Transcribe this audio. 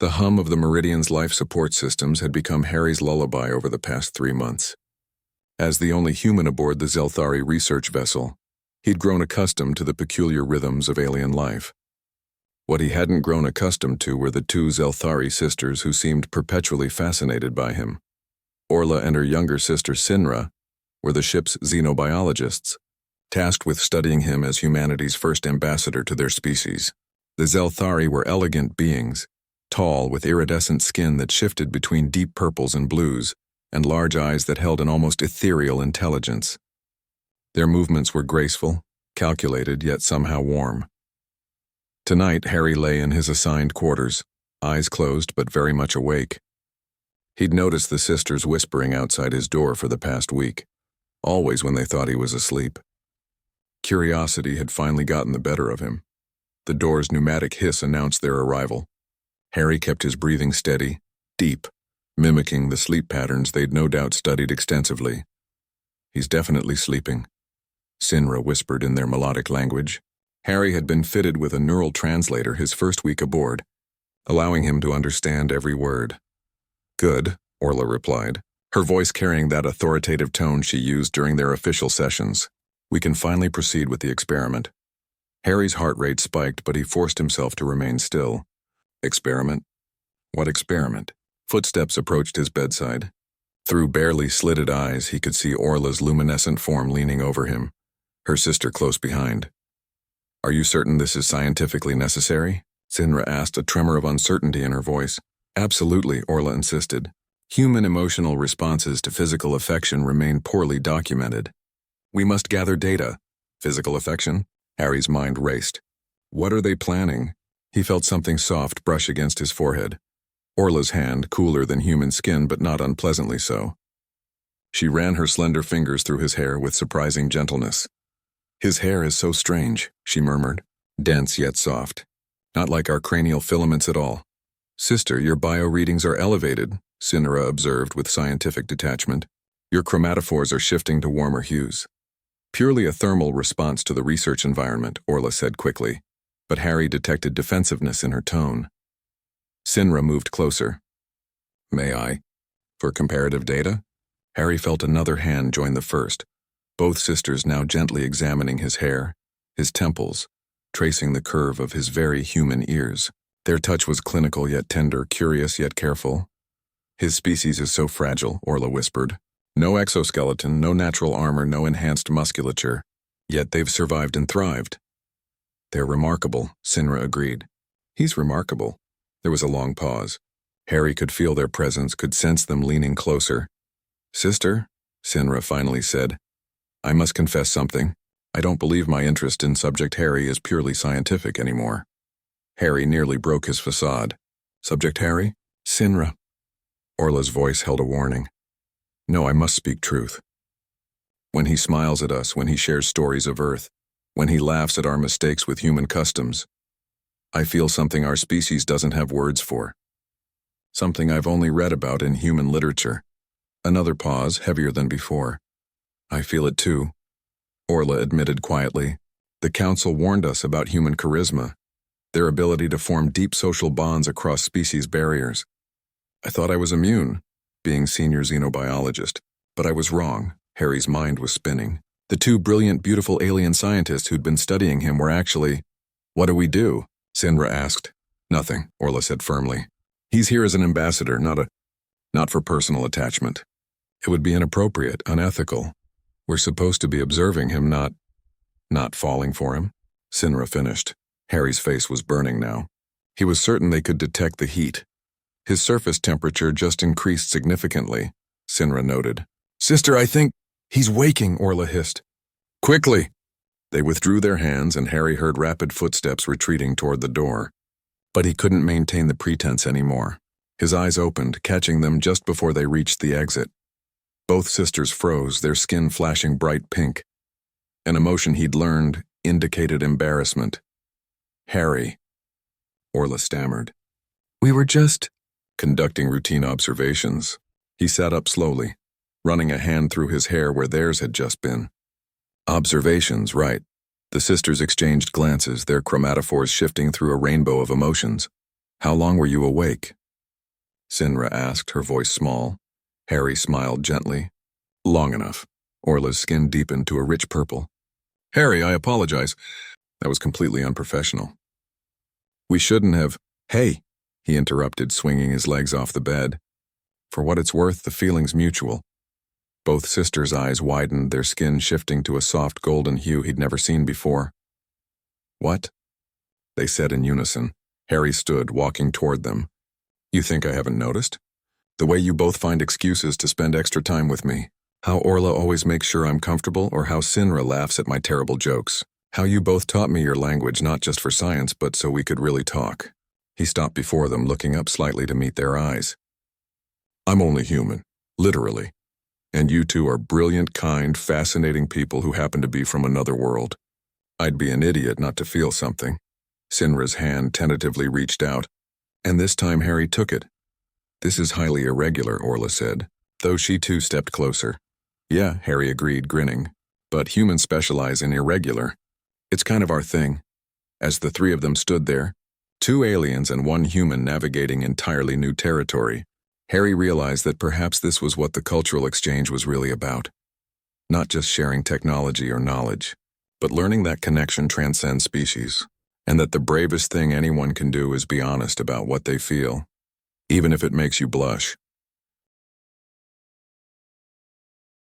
The hum of the Meridian's life support systems had become Harry's lullaby over the past 3 months. As the only human aboard the Zelthari research vessel, he'd grown accustomed to the peculiar rhythms of alien life. What he hadn't grown accustomed to were the 2 Zelthari sisters who seemed perpetually fascinated by him. Orla and her younger sister Sinra were the ship's xenobiologists, tasked with studying him as humanity's first ambassador to their species. The Zelthari were elegant beings, tall with iridescent skin that shifted between deep purples and blues, and large eyes that held an almost ethereal intelligence. Their movements were graceful, calculated, yet somehow warm. Tonight, Harry lay in his assigned quarters, eyes closed but very much awake. He'd noticed the sisters whispering outside his door for the past week, always when they thought he was asleep. Curiosity had finally gotten the better of him. The door's pneumatic hiss announced their arrival. Harry kept his breathing steady, deep, mimicking the sleep patterns they'd no doubt studied extensively. "He's definitely sleeping," Sinra whispered in their melodic language. Harry had been fitted with a neural translator his first week aboard, allowing him to understand every word. "Good," Orla replied, her voice carrying that authoritative tone she used during their official sessions. "We can finally proceed with the experiment." Harry's heart rate spiked, but he forced himself to remain still. "Experiment? What experiment?" Footsteps approached his bedside. Through barely slitted eyes, he could see Orla's luminescent form leaning over him, her sister close behind. "Are you certain this is scientifically necessary?" Sinra asked, a tremor of uncertainty in her voice. "Absolutely," Orla insisted. "Human emotional responses to physical affection remain poorly documented. We must gather data." "Physical affection?" Harry's mind raced. "What are they planning?" He felt something soft brush against his forehead. Orla's hand, cooler than human skin but not unpleasantly so. She ran her slender fingers through his hair with surprising gentleness. "His hair is so strange," she murmured, dense yet soft. "Not like our cranial filaments at all." "Sister, your bio-readings are elevated," Sinra observed with scientific detachment. "Your chromatophores are shifting to warmer hues." "Purely a thermal response to the research environment," Orla said quickly, but Harry detected defensiveness in her tone. Sinra moved closer. "May I? For comparative data?" Harry felt another hand join the first, both sisters now gently examining his hair, his temples, tracing the curve of his very human ears. Their touch was clinical yet tender, curious yet careful. "His species is so fragile," Orla whispered. "No exoskeleton, no natural armor, no enhanced musculature. Yet they've survived and thrived." "They're remarkable," Sinra agreed. "He's remarkable." There was a long pause. Harry could feel their presence, could sense them leaning closer. "Sister," Sinra finally said, "I must confess something. I don't believe my interest in Subject Harry is purely scientific anymore." Harry nearly broke his facade. "Subject Harry?" "Sinra." Orla's voice held a warning. "No, I must speak truth. When he smiles at us, when he shares stories of Earth, when he laughs at our mistakes with human customs, I feel something our species doesn't have words for. Something I've only read about in human literature." Another pause, heavier than before. "I feel it too," Orla admitted quietly. "The Council warned us about human charisma, their ability to form deep social bonds across species barriers. I thought I was immune, being senior xenobiologist, but I was wrong." Harry's mind was spinning. The 2 brilliant, beautiful alien scientists who'd been studying him were actually— "What do we do?" Sinra asked. "Nothing," Orla said firmly. "He's here as an ambassador, not for personal attachment. It would be inappropriate, unethical. We're supposed to be observing him, not falling for him." Sinra finished. Harry's face was burning now. He was certain they could detect the heat. His surface temperature just increased significantly, Sinra noted. "Sister, I think—" "He's waking," Orla hissed. "Quickly!" They withdrew their hands and Harry heard rapid footsteps retreating toward the door. But he couldn't maintain the pretense anymore. His eyes opened, catching them just before they reached the exit. Both sisters froze, their skin flashing bright pink. An emotion he'd learned indicated embarrassment. "Harry," Orla stammered. "We were just—" "Conducting routine observations." He sat up slowly, running a hand through his hair where theirs had just been. "Observations, right." The sisters exchanged glances, their chromatophores shifting through a rainbow of emotions. How long were you awake? Sinra asked, her voice small. Harry smiled gently. Long enough. Orla's skin deepened to a rich purple. Harry, I apologize. That was completely unprofessional. We shouldn't have. Hey, he interrupted, swinging his legs off the bed. For what it's worth, the feeling's mutual. Both sisters' eyes widened, their skin shifting to a soft golden hue he'd never seen before. What? They said in unison. Harry stood, walking toward them. You think I haven't noticed? The way you both find excuses to spend extra time with me. How Orla always makes sure I'm comfortable, or how Sinra laughs at my terrible jokes. How you both taught me your language not just for science, but so we could really talk. He stopped before them, looking up slightly to meet their eyes. I'm only human, literally. And you two are brilliant, kind, fascinating people who happen to be from another world. I'd be an idiot not to feel something. Sinra's hand tentatively reached out, and this time Harry took it. This is highly irregular, Orla said, though she too stepped closer. Yeah, Harry agreed, grinning. But humans specialize in irregular. It's kind of our thing. As the three of them stood there, 2 aliens and 1 human navigating entirely new territory, Harry realized that perhaps this was what the cultural exchange was really about. Not just sharing technology or knowledge, but learning that connection transcends species, and that the bravest thing anyone can do is be honest about what they feel, even if it makes you blush.